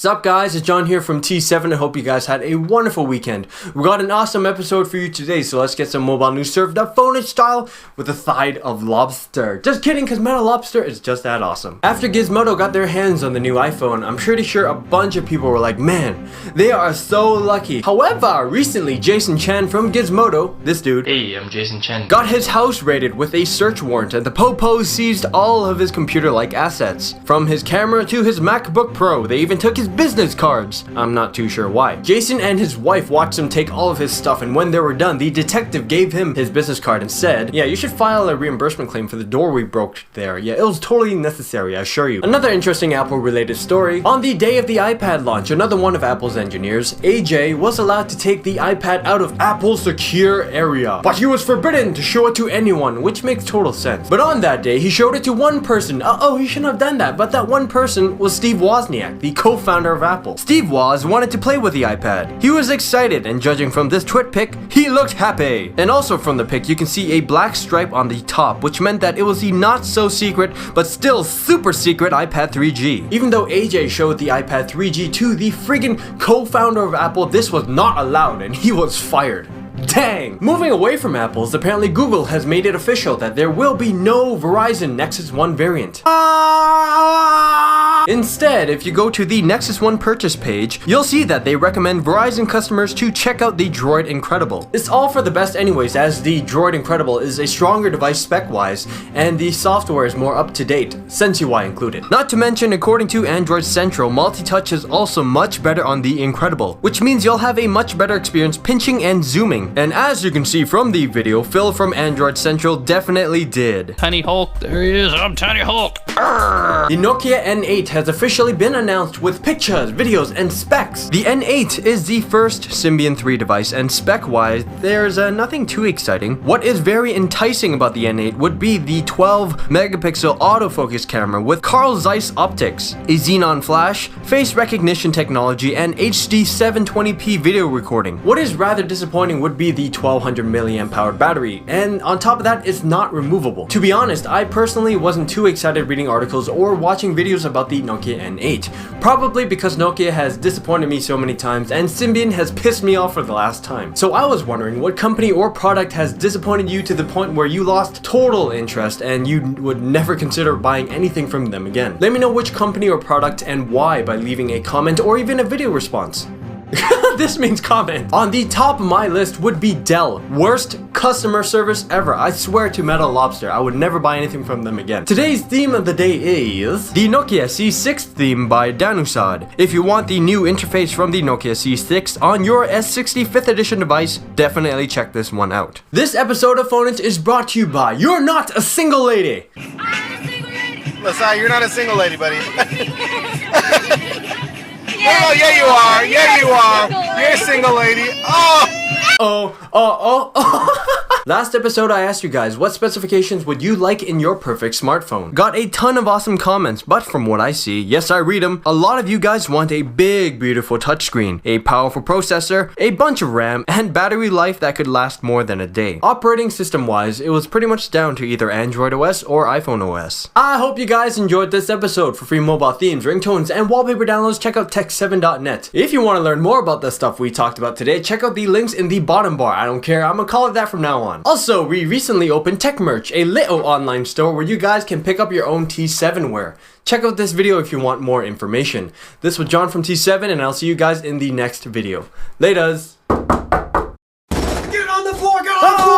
Sup guys, it's John here from T7. I hope you guys had a wonderful weekend. We got an awesome episode for you today, so let's get some mobile news served up phone style with a side of lobster. Just kidding, because Meta Lobster is just that awesome. After Gizmodo got their hands on the new iPhone, I'm pretty sure a bunch of people were like, man, they are so lucky. However, recently Jason Chan from Gizmodo, this dude, Hey, I'm Jason Chen. got his house raided with a search warrant, and the Popo seized all of his computer-like assets. From his camera to his MacBook Pro, they even took his business cards. I'm not too sure why. Jason and his wife watched him take all of his stuff, and when they were done, the detective gave him his business card and said, yeah, you should file a reimbursement claim for the door we broke there. Yeah, it was totally necessary, I assure you. Another interesting Apple-related story. On the day of the iPad launch, another one of Apple's engineers, AJ, was allowed to take the iPad out of Apple's secure area, but he was forbidden to show it to anyone, which makes total sense. But on that day, he showed it to one person. He shouldn't have done that, but that one person was Steve Wozniak, the co-founder of Apple. Steve Woz wanted to play with the iPad. He was excited, and judging from this twit pic, he looked happy. And also from the pic, you can see a black stripe on the top, which meant that it was the not so secret, but still super secret iPad 3G. Even though AJ showed the iPad 3G to the friggin' co-founder of Apple, this was not allowed, and he was fired. Dang! Moving away from Apple's, apparently Google has made it official that there will be no Verizon Nexus 1 variant. Instead, if you go to the Nexus 1 purchase page, you'll see that they recommend Verizon customers to check out the Droid Incredible. It's all for the best anyways, as the Droid Incredible is a stronger device spec-wise, and the software is more up-to-date, SenseUI included. Not to mention, according to Android Central, multi-touch is also much better on the Incredible, which means you'll have a much better experience pinching and zooming. And as you can see from the video, Phil from Android Central definitely did. Tiny Hulk, there he is, I'm Tiny Hulk. The Nokia N8 has officially been announced with pictures, videos, and specs. The N8 is the first Symbian 3 device, and spec-wise, there's nothing too exciting. What is very enticing about the N8 would be the 12-megapixel autofocus camera with Carl Zeiss optics, a xenon flash, face recognition technology, and HD 720p video recording. What is rather disappointing would be the 1200 milliamp hour battery, and on top of that, it's not removable. To be honest, I personally wasn't too excited reading articles or watching videos about the Nokia N8, probably because Nokia has disappointed me so many times and Symbian has pissed me off for the last time. So I was wondering what company or product has disappointed you to the point where you lost total interest and you would never consider buying anything from them again. Let me know which company or product and why by leaving a comment or even a video response. This means comment. On the top of my list would be Dell. Worst customer service ever. I swear to Meta Lobster, I would never buy anything from them again. Today's theme of the day is the Nokia C6 theme by Danusad. If you want the new interface from the Nokia C6 on your S60 5th edition device, definitely check this one out. This episode of Phonage is brought to you by You're Not a Single Lady. I'm a single lady. Lasai, you're not a single lady, buddy. Yeah, Oh, yeah, you are. Yeah, you are. You're a single lady. Last episode I asked you guys what specifications would you like in your perfect smartphone. Got a ton of awesome comments, but from what I see, yes I read them, a lot of you guys want a big beautiful touchscreen, a powerful processor, a bunch of RAM, and battery life that could last more than a day. Operating system wise, it was pretty much down to either Android OS or iPhone OS. I hope you guys enjoyed this episode. For free mobile themes, ringtones, and wallpaper downloads, check out tech7.net. If you want to learn more about the stuff we talked about today, check out the links in the bottom bar. I don't care, I'm gonna call it that from now on. Also, we recently opened Tech Merch, a little online store where you guys can pick up your own T7 wear. Check out this video if you want more information. This was John from T7, and I'll see you guys in the next video. Laters! Get on the floor, get on the floor!